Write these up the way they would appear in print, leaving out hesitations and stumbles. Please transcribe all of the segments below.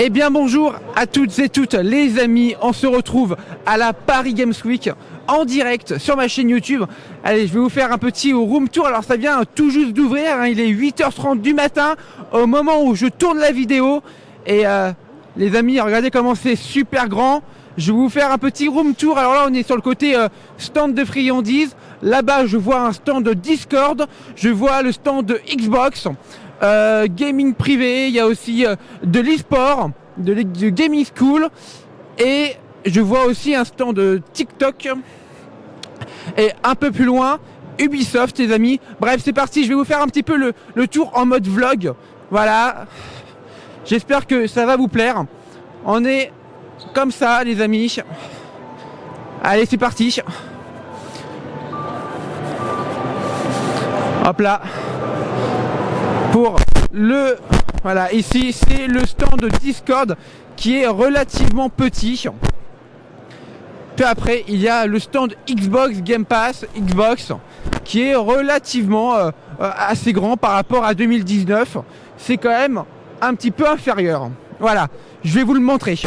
Eh bien bonjour à toutes et toutes les amis, on se retrouve à la Paris Games Week en direct sur ma chaîne YouTube. Allez, je vais vous faire un petit room tour. Alors ça vient tout juste d'ouvrir, hein. Il est 8h30 du matin au moment où je tourne la vidéo. Et les amis, regardez comment c'est super grand. Je vais vous faire un petit room tour. Alors là on est sur le côté stand de friandises. Là-bas je vois un stand de Discord. Je vois le stand de Xbox. Gaming privé, il y a aussi de l'e-sport, de gaming school, et je vois aussi un stand de TikTok, et un peu plus loin Ubisoft, les amis. Bref, c'est parti, je vais vous faire un petit peu le tour en mode vlog. Voilà, j'espère que ça va vous plaire. On est comme ça, les amis. Allez, c'est parti. Hop là. Pour le... Voilà, ici c'est le stand de Discord qui est relativement petit. Puis après il y a le stand Xbox Game Pass Xbox qui est relativement assez grand par rapport à 2019. C'est quand même un petit peu inférieur. Voilà, je vais vous le montrer.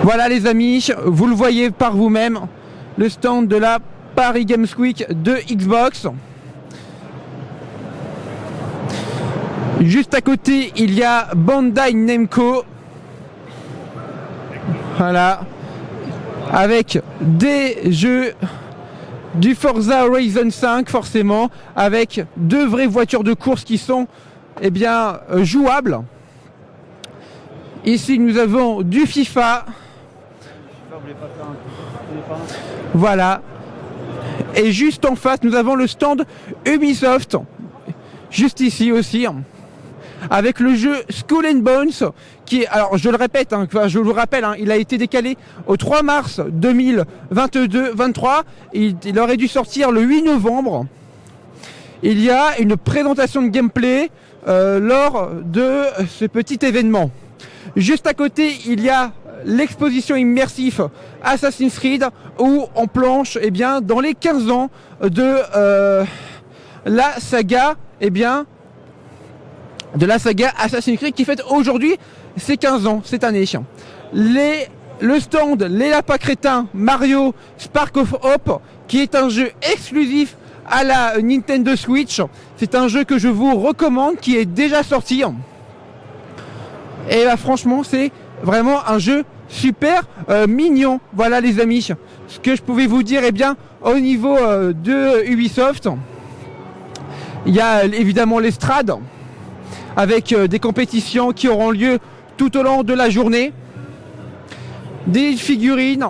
Voilà les amis, vous le voyez par vous-même. Le stand de la Paris Games Week de Xbox. Juste à côté, il y a Bandai Namco. Voilà. Avec des jeux du Forza Horizon 5, forcément. Avec deux vraies voitures de course qui sont, eh bien, jouables. Ici, nous avons du FIFA. Voilà. Et juste en face, nous avons le stand Ubisoft. Juste ici aussi. Avec le jeu Skull and Bones. Qui est, alors je le répète, hein, je vous rappelle, hein, il a été décalé au 3 mars 2022-23. Il aurait dû sortir le 8 novembre. Il y a une présentation de gameplay lors de ce petit événement. Juste à côté, il y a l'exposition immersive Assassin's Creed où on planche dans les 15 ans de la saga Assassin's Creed qui fête aujourd'hui ses 15 ans cette année. Le stand Les Lapins Crétins Mario Spark of Hope qui est un jeu exclusif à la Nintendo Switch. C'est un jeu que je vous recommande qui est déjà sorti. Et là franchement c'est vraiment un jeu super mignon. Voilà les amis, ce que je pouvais vous dire au niveau de Ubisoft. Il y a évidemment l'estrade avec des compétitions qui auront lieu tout au long de la journée. Des figurines.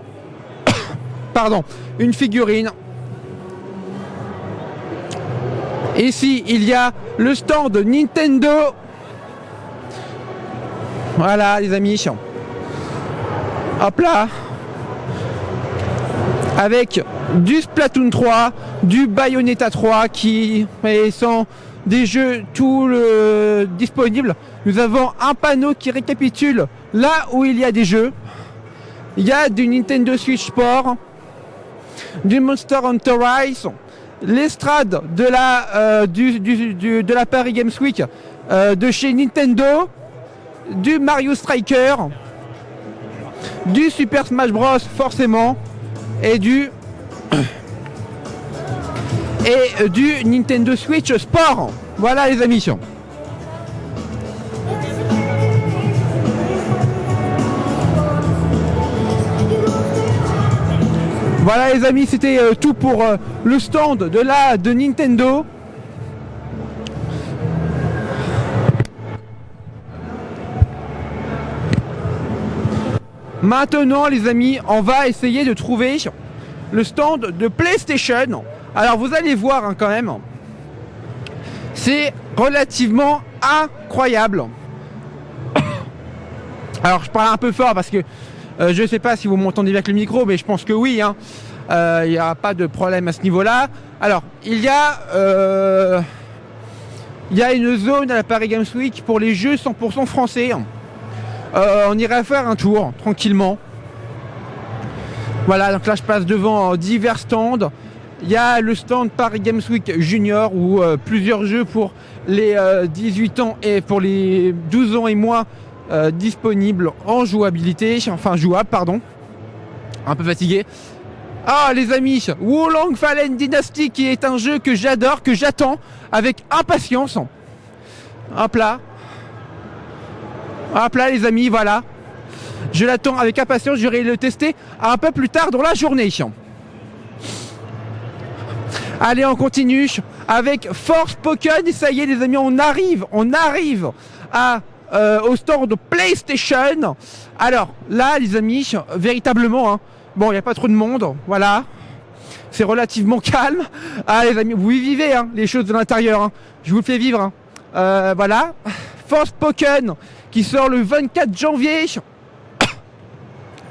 Pardon, une figurine. Ici, il y a le stand de Nintendo. Voilà les amis. Hop là. Avec du Splatoon 3, du Bayonetta 3 qui sont des jeux disponibles. Nous avons un panneau qui récapitule là où il y a des jeux. Il y a du Nintendo Switch Sport, du Monster Hunter Rise, l'estrade de la Paris Games Week de chez Nintendo, du Mario Striker, du Super Smash Bros forcément, et du Nintendo Switch Sport. Voilà les amis. Voilà les amis, c'était tout pour le stand de Nintendo. Maintenant les amis, on va essayer de trouver le stand de PlayStation. Alors vous allez voir quand même, c'est relativement incroyable. Alors je parle un peu fort parce que je ne sais pas si vous m'entendez bien avec le micro, mais je pense que oui. Il n'y aura pas de problème à ce niveau-là. Alors il y a une zone à la Paris Games Week pour les jeux 100% français. On irait faire un tour tranquillement. Voilà, donc là je passe devant divers stands il y a le stand Paris Games Week Junior où plusieurs jeux pour les 18 ans et pour les 12 ans et moins disponibles en jouabilité, enfin jouable pardon, un peu fatigué. Ah les amis, Wulong Fallen Dynasty qui est un jeu que j'adore, que j'attends avec impatience. Hop là les amis, voilà. Je l'attends avec impatience, j'irai le tester un peu plus tard dans la journée. Allez, on continue avec Forspoken. Et ça y est les amis, on arrive à, au stand de PlayStation. Alors là les amis, véritablement, hein, bon il n'y a pas trop de monde, voilà. C'est relativement calme. Ah les amis, vous vivez hein, les choses de l'intérieur, hein. Je vous le fais vivre. Hein. Voilà. Forspoken qui sort le 24 janvier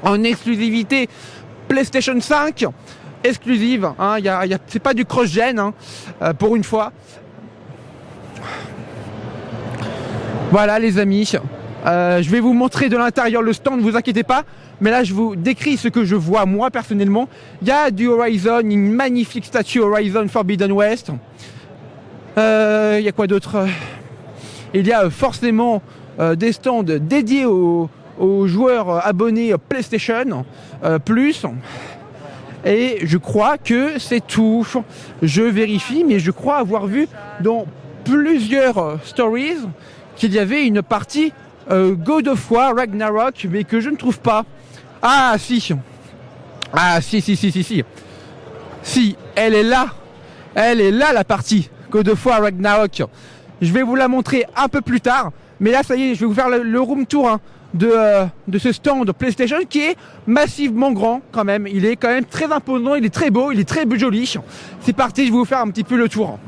en exclusivité PlayStation 5. Exclusive, hein, c'est pas du cross-gen hein, pour une fois. Voilà les amis, je vais vous montrer de l'intérieur le stand, ne vous inquiétez pas. Mais là je vous décris ce que je vois moi personnellement. Il y a du Horizon, une magnifique statue Horizon Forbidden West. Il y a quoi d'autre? Il y a forcément des stands dédiés aux joueurs abonnés PlayStation Plus. Et je crois que c'est tout. Je vérifie, mais je crois avoir vu dans plusieurs stories qu'il y avait une partie God of War Ragnarok, mais que je ne trouve pas. Ah si. Ah si. Si, elle est là. Elle est là la partie God of War Ragnarok. Je vais vous la montrer un peu plus tard. Mais là, ça y est, je vais vous faire le room tour hein, de ce stand PlayStation qui est massivement grand quand même. Il est quand même très imposant, il est très beau, il est très joli. C'est parti, je vais vous faire un petit peu le tour.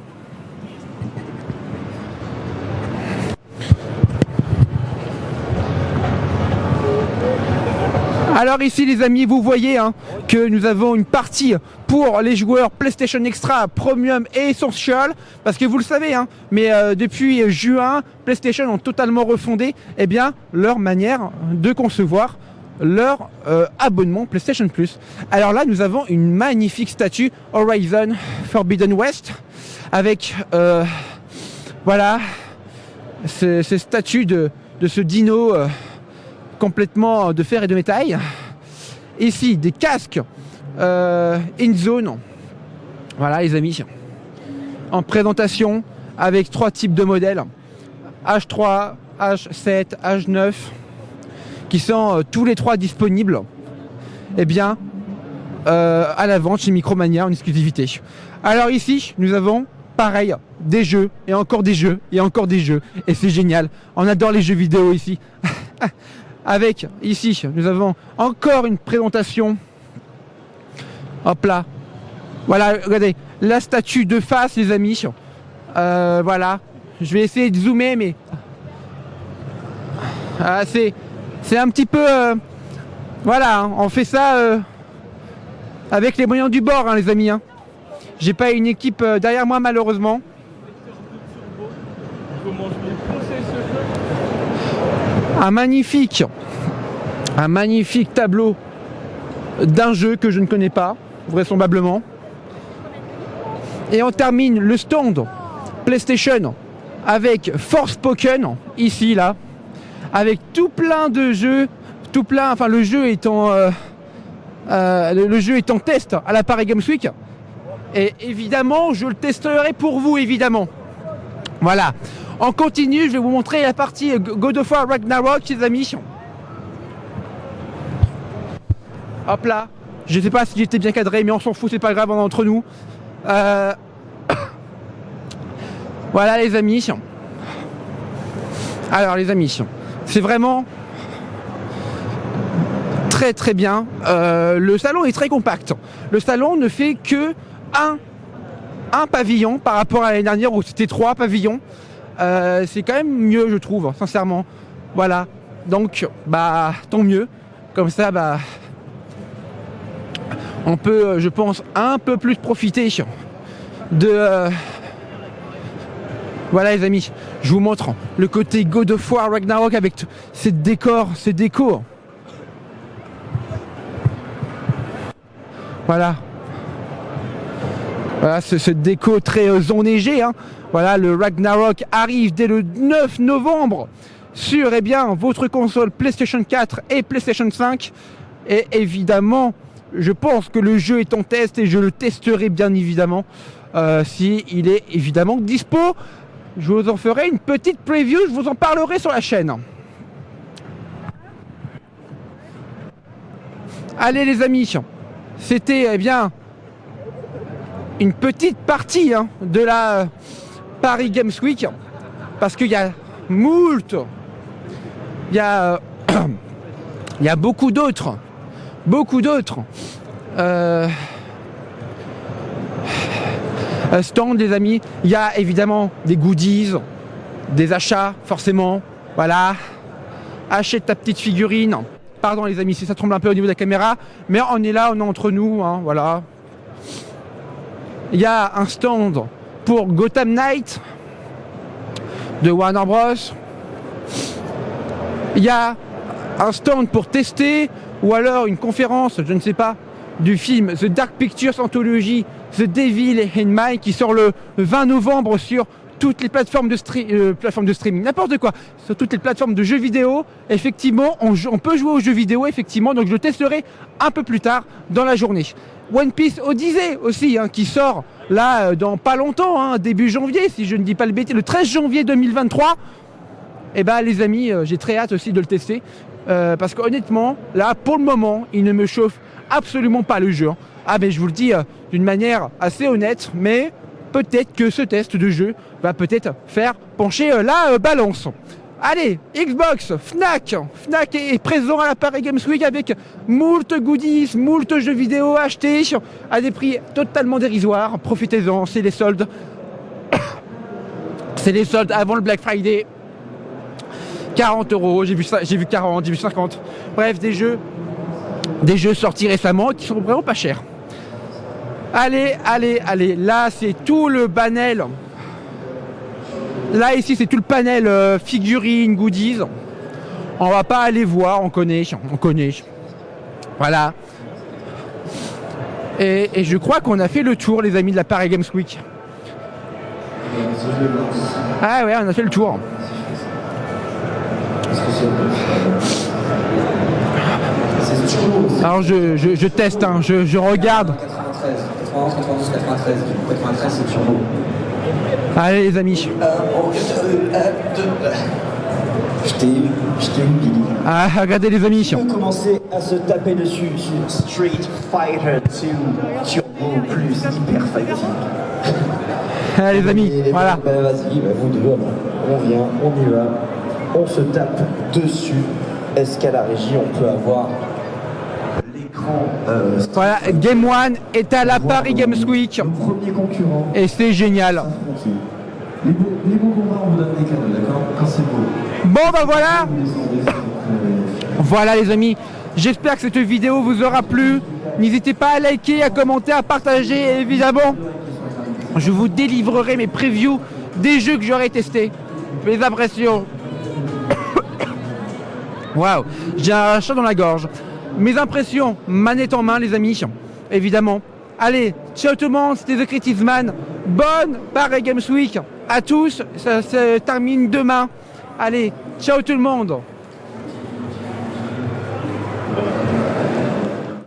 Alors ici les amis, vous voyez hein, que nous avons une partie pour les joueurs PlayStation Extra, Premium et Essential, parce que vous le savez, hein, mais depuis juin, PlayStation ont totalement refondé eh bien, leur manière de concevoir leur abonnement PlayStation Plus. Alors là, nous avons une magnifique statue Horizon Forbidden West, avec voilà, ces statues de ce dino complètement de fer et de métal. Ici, des casques InZone. Voilà les amis. En présentation avec 3 types de modèles. H3, H7, H9 qui sont tous les 3 disponibles eh bien, à la vente chez Micromania en exclusivité. Alors ici, nous avons pareil, des jeux et encore des jeux et encore des jeux. Et c'est génial. On adore les jeux vidéo ici. Avec, ici, nous avons encore une présentation. Hop là. Voilà, regardez, la statue de face, les amis. Voilà. Je vais essayer de zoomer, mais... c'est un petit peu... voilà, hein, on fait ça avec les moyens du bord, hein, les amis. Hein. J'ai pas une équipe derrière moi, malheureusement. Un magnifique tableau d'un jeu que je ne connais pas, vraisemblablement. Et on termine le stand PlayStation avec Forspoken, ici, là, avec tout plein de jeux, enfin le jeu est en test à la Paris Games Week. Et évidemment, je le testerai pour vous, évidemment. Voilà. On continue, je vais vous montrer la partie God of War Ragnarok, les amis. Hop là. Je sais pas si j'étais bien cadré, mais on s'en fout, c'est pas grave, on est entre nous. Voilà les amis. Alors les amis, c'est vraiment très très bien. Le salon est très compact. Le salon ne fait que un pavillon par rapport à l'année dernière où c'était 3 pavillons. C'est quand même mieux, je trouve, sincèrement. Voilà. Donc, bah, tant mieux. Comme ça, bah, on peut, je pense, un peu plus profiter de... Voilà, les amis. Je vous montre le côté God of War Ragnarok avec ces décors, ces décos. Voilà. Voilà, ce déco très enneigé. Hein. Voilà, le Ragnarok arrive dès le 9 novembre sur votre console PlayStation 4 et PlayStation 5. Et évidemment, je pense que le jeu est en test et je le testerai bien évidemment si il est évidemment dispo. Je vous en ferai une petite preview, je vous en parlerai sur la chaîne. Allez les amis, c'était une petite partie de la Paris Games Week, parce qu'il y a il y a beaucoup d'autres stands les amis. Il y a évidemment des goodies, des achats forcément, voilà, achète ta petite figurine. Pardon les amis si ça tremble un peu au niveau de la caméra, mais on est là, on est entre nous, hein, voilà. Il y a un stand pour Gotham Knight de Warner Bros. Il y a un stand pour tester, ou alors une conférence, je ne sais pas, du film The Dark Pictures Anthology The Devil in My qui sort le 20 novembre sur toutes les plateformes de streaming, n'importe quoi, sur toutes les plateformes de jeux vidéo. Effectivement, on peut jouer aux jeux vidéo, effectivement, donc je le testerai un peu plus tard dans la journée. One Piece Odyssey aussi, qui sort là dans pas longtemps, début janvier, si je ne dis pas le bêtise, le 13 janvier 2023. Et les amis, j'ai très hâte aussi de le tester, parce qu'honnêtement, là, pour le moment, il ne me chauffe absolument pas le jeu. Ah, mais je vous le dis d'une manière assez honnête, mais peut-être que ce test de jeu va peut-être faire pencher la balance. Allez, Xbox, Fnac est présent à la Paris Games Week avec moult goodies, moult jeux vidéo achetés à des prix totalement dérisoires. Profitez-en, c'est les soldes. C'est les soldes avant le Black Friday. 40 €, j'ai vu 40, j'ai vu 50. Bref, des jeux sortis récemment qui sont vraiment pas chers. Allez, là c'est tout le panel. Là ici c'est tout le panel figurines, goodies. On va pas aller voir, on connaît. Voilà. Et je crois qu'on a fait le tour les amis de la Paris Games Week. Ah ouais, on a fait le tour. Alors je teste, je regarde. 91, 92, 93. 93 c'est turbo. Allez les amis. Je t'ai eu, Billy. Ah, regardez les amis. On peut commencer à se taper dessus sur Street Fighter 2 Turbo plus Hyper Fighting. Allez les amis, voilà. Vas-y, vous deux, on vient, on y va. On se tape dessus. Est-ce qu'à la régie on peut avoir l'écran voilà, Game One est à la Paris Games Week. Le premier concurrent. Et c'est génial. Les beaux combats, on vous donne des cadeaux, d'accord? Quand c'est beau. Bon voilà. Voilà les amis. J'espère que cette vidéo vous aura plu. N'hésitez pas à liker, à commenter, à partager. Et évidemment, je vous délivrerai mes previews des jeux que j'aurai testés. Mes impressions. Waouh, j'ai un chat dans la gorge. Mes impressions, manette en main les amis, évidemment. Allez, ciao tout le monde, c'était The Creative Man. Bonne Paris Games Week à tous, ça se termine demain. Allez, ciao tout le monde.